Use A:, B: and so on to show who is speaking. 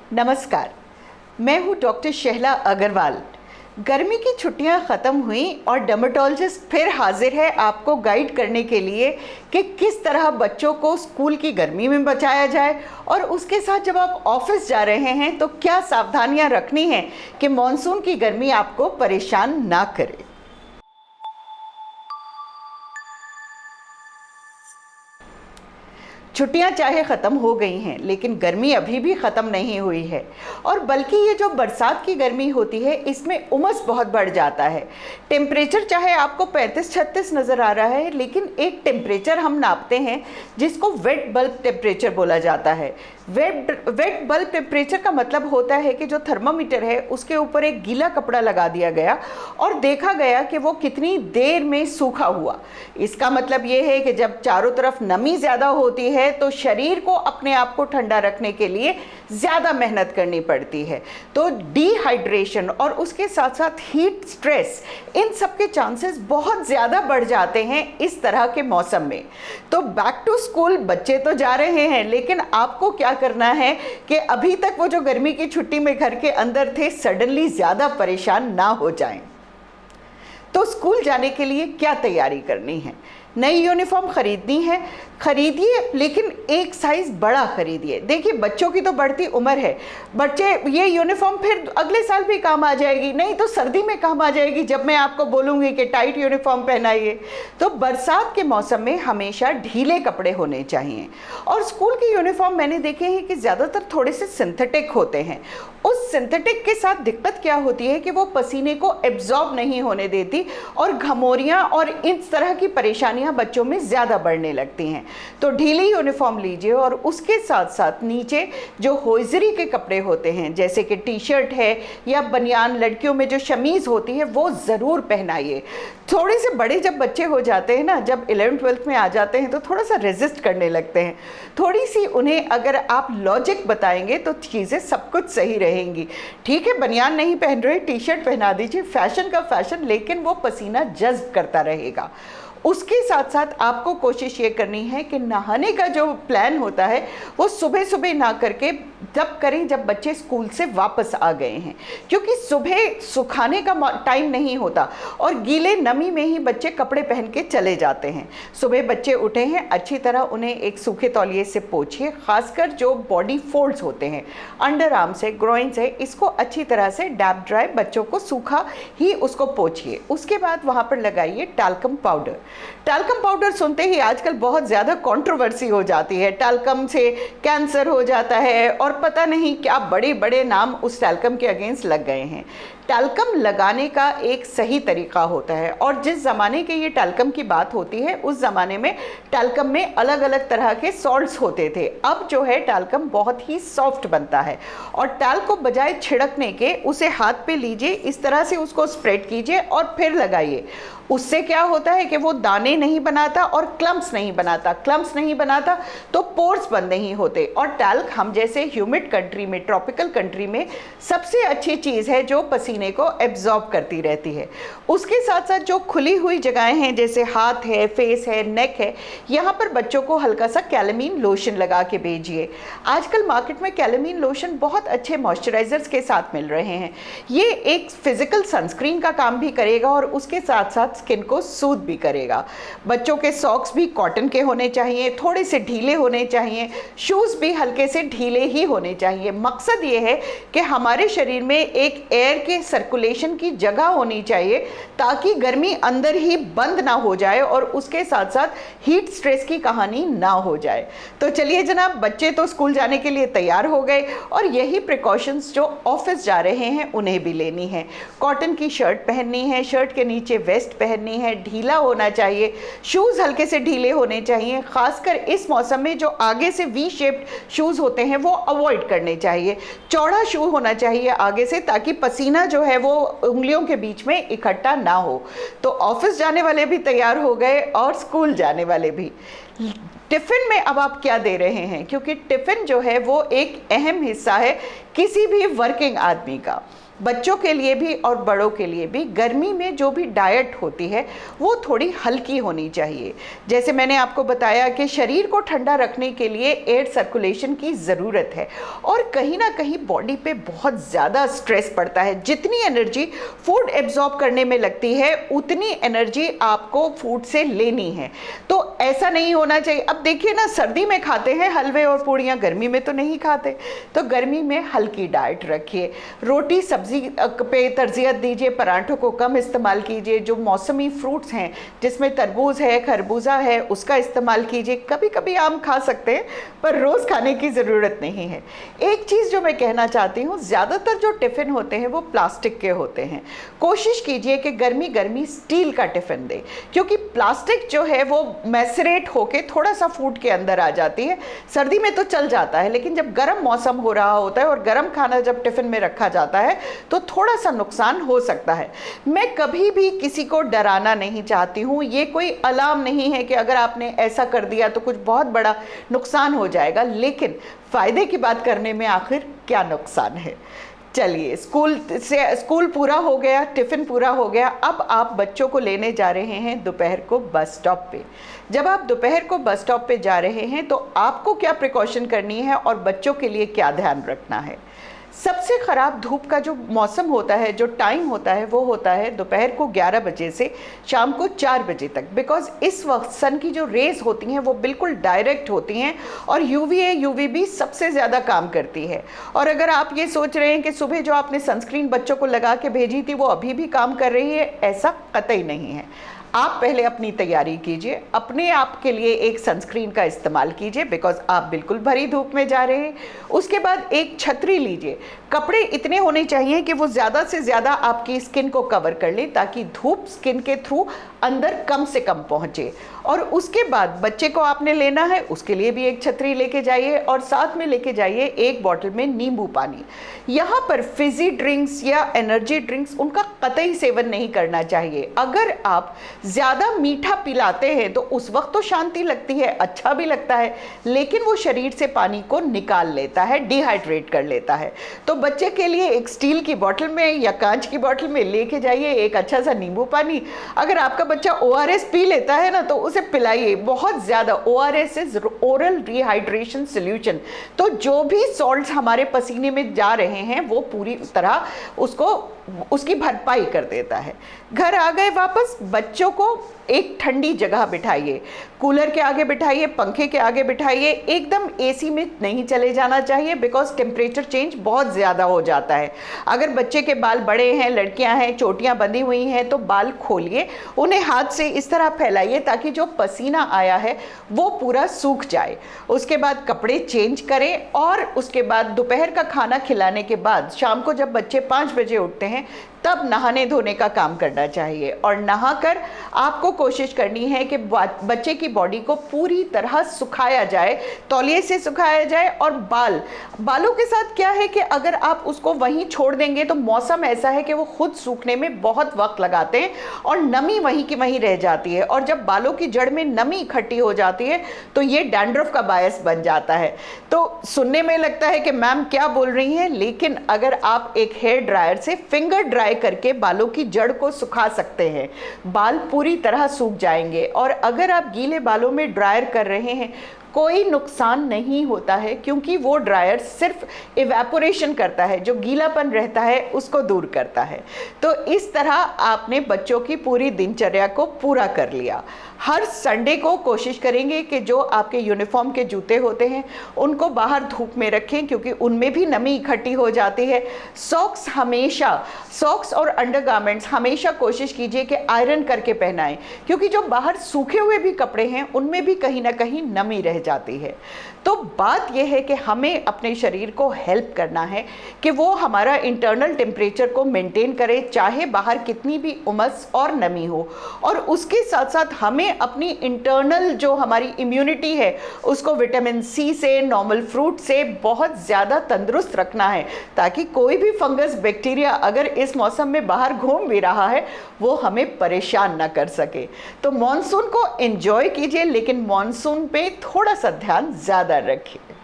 A: नमस्कार, मैं हूँ डॉक्टर शहला अग्रवाल। गर्मी की छुट्टियां ख़त्म हुई और डर्मेटोलॉजिस्ट फिर हाजिर है आपको गाइड करने के लिए कि किस तरह बच्चों को स्कूल की गर्मी में बचाया जाए और उसके साथ जब आप ऑफिस जा रहे हैं तो क्या सावधानियां रखनी हैं कि मॉनसून की गर्मी आपको परेशान ना करे। छुट्टियां चाहे ख़त्म हो गई हैं लेकिन गर्मी अभी भी ख़त्म नहीं हुई है और बल्कि ये जो बरसात की गर्मी होती है इसमें उमस बहुत बढ़ जाता है। टेम्परेचर चाहे आपको 35-36 नज़र आ रहा है लेकिन एक टेम्परेचर हम नापते हैं जिसको वेट बल्ब टेम्परेचर बोला जाता है। वेट बल्ब टेम्परेचर का मतलब होता है कि जो थर्मामीटर है उसके ऊपर एक गीला कपड़ा लगा दिया गया और देखा गया कि वो कितनी देर में सूखा हुआ। इसका मतलब ये है कि जब चारों तरफ नमी ज़्यादा होती है तो शरीर को अपने आप को ठंडा रखने के लिए ज़्यादा मेहनत करनी पड़ती है। तो डिहाइड्रेशन और उसके साथ साथ हीट स्ट्रेस, इन सब के चांसेस बहुत ज़्यादा बढ़ जाते हैं इस तरह के मौसम में। तो बैक टू स्कूल बच्चे तो जा रहे हैं लेकिन आपको क्या करना है कि अभी तक वो जो गर्मी की छुट्टी में घर के अंदर थे सडनली ज़्यादा परेशान ना हो जाएं। तो स्कूल जाने के लिए क्या तैयारी करनी है? नई यूनिफॉर्म खरीदनी है, खरीदिए लेकिन एक साइज़ बड़ा खरीदिए। देखिए बच्चों की तो बढ़ती उम्र है, बच्चे ये यूनिफॉर्म फिर अगले साल भी काम आ जाएगी, नहीं तो सर्दी में काम आ जाएगी जब मैं आपको बोलूँगी कि टाइट यूनिफॉर्म पहनाइए। तो बरसात के मौसम में हमेशा ढीले कपड़े होने चाहिए और स्कूल की यूनिफॉर्म मैंने देखे हैं कि ज़्यादातर थोड़े से सिंथेटिक होते हैं। उस सिंथेटिक के साथ दिक्कत क्या होती है कि वो पसीने को एब्जॉर्ब नहीं होने देती और घमौरियाँ और इस तरह की परेशानियाँ बच्चों में ज़्यादा बढ़ने लगती हैं। तो ढीली यूनिफॉर्म लीजिए और उसके साथ साथ नीचे जो होइजरी के कपड़े होते हैं जैसे कि टी शर्ट है या बनियान, लड़कियों में जो शमीज़ होती है वो ज़रूर पहनाइए। थोड़े से बड़े जब बच्चे हो जाते हैं ना, जब 11th-12th में आ जाते हैं तो थोड़ा सा रेजिस्ट करने लगते हैं। थोड़ी सी उन्हें अगर आप लॉजिक बताएंगे तो चीज़ें सब कुछ सही रहेंगी। ठीक है, बनियान नहीं पहन रहे, टी शर्ट पहना दीजिए, फैशन का फैशन, लेकिन वो पसीना जज्ब करता रहेगा। उसके साथ साथ आपको कोशिश ये करनी है कि नहाने का जो प्लान होता है वो सुबह सुबह ना करके तब करें जब बच्चे स्कूल से वापस आ गए हैं, क्योंकि सुबह सुखाने का टाइम नहीं होता और गीले नमी में ही बच्चे कपड़े पहन के चले जाते हैं। सुबह बच्चे उठे हैं, अच्छी तरह उन्हें एक सूखे तौलिए से पोंछिए, खासकर जो बॉडी फोल्ड्स होते हैं अंडर आर्म से, ग्रोइन से, इसको अच्छी तरह से डैप ड्राई बच्चों को सूखा ही उसको पोंछिए। उसके बाद वहाँ पर लगाइए टैल्कम पाउडर। टैल्कम पाउडर सुनते ही आजकल बहुत ज़्यादा कंट्रोवर्सी हो जाती है, टैल्कम से कैंसर हो जाता है और पता नहीं क्या बड़े बड़े नाम उस टैल्कम के अगेंस्ट लग गए हैं। टैल्कम लगाने का एक सही तरीका होता है और जिस ज़माने के ये टैल्कम की बात होती है उस ज़माने में टैल्कम में अलग अलग तरह के सॉल्ट्स होते थे। अब जो है टैल्कम बहुत ही सॉफ्ट बनता है और टैल को बजाय छिड़कने के उसे हाथ पे लीजिए, इस तरह से उसको स्प्रेड कीजिए और फिर लगाइए। उससे क्या होता है कि वो दाने नहीं बनाता और क्लम्प्स नहीं बनाता तो पोर्स बंद नहीं होते। और टैल्क हम जैसे ह्यूमिड कंट्री में, ट्रॉपिकल कंट्री में सबसे अच्छी चीज़ है जो पसीने को एब्जॉर्ब करती रहती है। उसके साथ साथ जो खुली हुई जगहें हैं जैसे हाथ है, फेस है, नेक है, यहाँ पर बच्चों को हल्का सा कैलामीन लोशन लगा के भेजिए। आजकल मार्केट में कैलामीन लोशन बहुत अच्छे मॉइस्चराइजर्स के साथ मिल रहे हैं। ये एक फिजिकल सनस्क्रीन का काम भी करेगा और उसके साथ साथ स्किन को सूद भी करेगा। बच्चों के सॉक्स भी कॉटन के होने चाहिए, थोड़े से ढीले होने चाहिए, शूज़ भी हल्के से ढीले ही होने चाहिए। मकसद ये है कि हमारे शरीर में एक एयर के सर्कुलेशन की जगह होनी चाहिए ताकि गर्मी अंदर ही बंद ना हो जाए और उसके साथ साथ हीट स्ट्रेस की कहानी ना हो जाए। तो चलिए जनाब, बच्चे तो स्कूल जाने के लिए तैयार हो गए और यही प्रिकॉशंस जो ऑफिस जा रहे हैं उन्हें भी लेनी है। कॉटन की शर्ट पहननी है, शर्ट के नीचे वेस्ट पहननी है, ढीला होना चाहिए, शूज़ हल्के से ढीले होने चाहिए। खासकर इस मौसम में जो आगे से वी शेप्ड शूज़ होते हैं वो अवॉइड करने चाहिए। चौड़ा शू होना चाहिए आगे से ताकि पसीना जो है वो उंगलियों के बीच में इकट्ठा ना हो। तो ऑफिस जाने वाले भी तैयार हो गए और स्कूल जाने वाले भी। टिफ़िन में अब आप क्या दे रहे हैं, क्योंकि टिफ़िन जो है वो एक अहम हिस्सा है किसी भी वर्किंग आदमी का, बच्चों के लिए भी और बड़ों के लिए भी, गर्मी में जो भी डाइट होती है वो थोड़ी हल्की होनी चाहिए। जैसे मैंने आपको बताया कि शरीर को ठंडा रखने के लिए एयर सर्कुलेशन की ज़रूरत है, और कहीं ना कहीं बॉडी पे बहुत ज़्यादा स्ट्रेस पड़ता है। जितनी एनर्जी फूड एब्जॉर्ब करने में लगती है उतनी एनर्जी आपको फूड से लेनी है। तो ऐसा नहीं होना चाहिए। अब देखिए ना, सर्दी में खाते हैं हलवे और पूड़ियाँ, गर्मी में तो नहीं खाते। तो गर्मी में हल्की डाइट रखिए, रोटी सब्जी पे तरजीहत दीजिए, पराठों को कम इस्तेमाल कीजिए। जो मौसमी फ्रूट्स हैं जिसमें तरबूज है, खरबूजा है, उसका इस्तेमाल कीजिए। कभी कभी आम खा सकते हैं पर रोज़ खाने की ज़रूरत नहीं है। एक चीज़ जो मैं कहना चाहती हूँ, ज़्यादातर जो टिफ़िन होते हैं वो प्लास्टिक के होते हैं। कोशिश कीजिए कि गर्मी गर्मी स्टील का टिफ़िन दें, क्योंकि प्लास्टिक जो है वो मैसरेट होके थोड़ा सा फूड के अंदर आ जाती है। सर्दी में तो चल जाता है, लेकिन जब गर्म मौसम हो रहा होता है और गर्म खाना जब टिफ़िन में रखा जाता है तो थोड़ा सा नुकसान हो सकता है। मैं कभी भी किसी को डराना नहीं चाहती हूँ। ये कोई अलार्म नहीं है कि अगर आपने ऐसा कर दिया तो कुछ बहुत बड़ा नुकसान हो जाएगा, लेकिन फ़ायदे की बात करने में आखिर क्या नुकसान है। चलिए, स्कूल पूरा हो गया, टिफ़िन पूरा हो गया। अब आप बच्चों को लेने जा रहे हैं दोपहर को बस स्टॉप पे। जब आप दोपहर को बस स्टॉप पे जा रहे हैं तो आपको क्या प्रिकॉशन करनी है और बच्चों के लिए क्या ध्यान रखना है। सबसे ख़राब धूप का जो मौसम होता है, जो टाइम होता है, वो होता है दोपहर को 11 बजे से शाम को 4 बजे तक। बिकॉज़ इस वक्त सन की जो रेज़ होती हैं वो बिल्कुल डायरेक्ट होती हैं और यूवीए यूवीबी सबसे ज़्यादा काम करती है। और अगर आप ये सोच रहे हैं कि सुबह जो आपने सनस्क्रीन बच्चों को लगा के भेजी थी वो अभी भी काम कर रही है, ऐसा कतई नहीं है। आप पहले अपनी तैयारी कीजिए, अपने आप के लिए एक सनस्क्रीन का इस्तेमाल कीजिए, बिकॉज आप बिल्कुल भरी धूप में जा रहे हैं। उसके बाद एक छतरी लीजिए। कपड़े इतने होने चाहिए कि वो ज़्यादा से ज़्यादा आपकी स्किन को कवर कर ले, ताकि धूप स्किन के थ्रू अंदर कम से कम पहुँचे। और उसके बाद बच्चे को आपने लेना है, उसके लिए भी एक छतरी लेके जाइए, और साथ में लेके जाइए एक बॉटल में नींबू पानी। यहाँ पर फिजी ड्रिंक्स या एनर्जी ड्रिंक्स उनका कतई सेवन नहीं करना चाहिए। अगर आप ज़्यादा मीठा पिलाते हैं तो उस वक्त तो शांति लगती है, अच्छा भी लगता है, लेकिन वो शरीर से पानी को निकाल लेता है, डिहाइड्रेट कर लेता है। तो बच्चे के लिए एक स्टील की बोतल में या कांच की बोतल में लेके जाइए एक अच्छा सा नींबू पानी। अगर आपका बच्चा ORS पी लेता है ना, तो उसे पिलाइए बहुत ज़्यादा। ORS is oral rehydration solution. तो जो भी सॉल्ट्स हमारे पसीने में जा रहे हैं वो पूरी तरह उसकी भरपाई कर देता है। घर आ गए वापस, बच्चों को एक ठंडी जगह बिठाइए, कूलर के आगे बिठाइए, पंखे के आगे बिठाइए। एकदम AC में नहीं चले जाना चाहिए, बिकॉज टेम्परेचर चेंज बहुत ज़्यादा हो जाता है। अगर बच्चे के बाल बड़े हैं, लड़कियां हैं, चोटियां बंधी हुई हैं, तो बाल खोलिए, उन्हें हाथ से इस तरह फैलाइए ताकि जो पसीना आया है वो पूरा सूख जाए। उसके बाद कपड़े चेंज करें, और उसके बाद दोपहर का खाना खिलाने के बाद शाम को जब बच्चे 5 बजे उठते हैं तब नहाने धोने का काम करना चाहिए। और नहाकर आपको कोशिश करनी है कि बच्चे की बॉडी को पूरी तरह सुखाया जाए, तौलिए से सुखाया जाए। और बालों के साथ क्या है कि अगर आप उसको वहीं छोड़ देंगे तो मौसम ऐसा है कि वो खुद सूखने में बहुत वक्त लगाते हैं और नमी वहीं की वहीं रह जाती है। और जब बालों की जड़ में नमी इकट्ठी हो जाती है तो ये डैंड्रफ का बायस बन जाता है। तो सुनने में लगता है कि मैम क्या बोल रही हैं, लेकिन अगर आप एक हेयर ड्रायर से फिंगर ड्राई करके बालों की जड़ को सुखा सकते हैं, बाल पूरी तरह सूख जाएंगे। और अगर आप गीले बालों में ड्रायर कर रहे हैं, कोई नुकसान नहीं होता है, क्योंकि वो ड्रायर सिर्फ इवेपोरेशन करता है, जो गीलापन रहता है उसको दूर करता है। तो इस तरह आपने बच्चों की पूरी दिनचर्या को पूरा कर लिया। हर संडे को कोशिश करेंगे कि जो आपके यूनिफॉर्म के जूते होते हैं उनको बाहर धूप में रखें, क्योंकि उनमें भी नमी इकट्ठी हो जाती है। सॉक्स और अंडरगारमेंट्स हमेशा कोशिश कीजिए कि आयरन करके पहनाएं, क्योंकि जो बाहर सूखे हुए भी कपड़े हैं उनमें भी कहीं ना कहीं नमी रह जाती है। तो बात यह है कि हमें अपने शरीर को हेल्प करना है कि वो हमारा इंटरनल टेम्परेचर को मेंटेन करे, चाहे बाहर कितनी भी उमस और नमी हो। और उसके साथ साथ हमें अपनी इंटरनल जो हमारी इम्यूनिटी है उसको विटामिन C से, नॉर्मल फ्रूट से बहुत ज़्यादा तंदुरुस्त रखना है, ताकि कोई भी फंगस बैक्टीरिया अगर इस मौसम में बाहर घूम भी रहा है वो हमें परेशान ना कर सके। तो मॉनसून को एंजॉय कीजिए, लेकिन मॉनसून पे थोड़ा सा ध्यान ज़्यादा रखिए।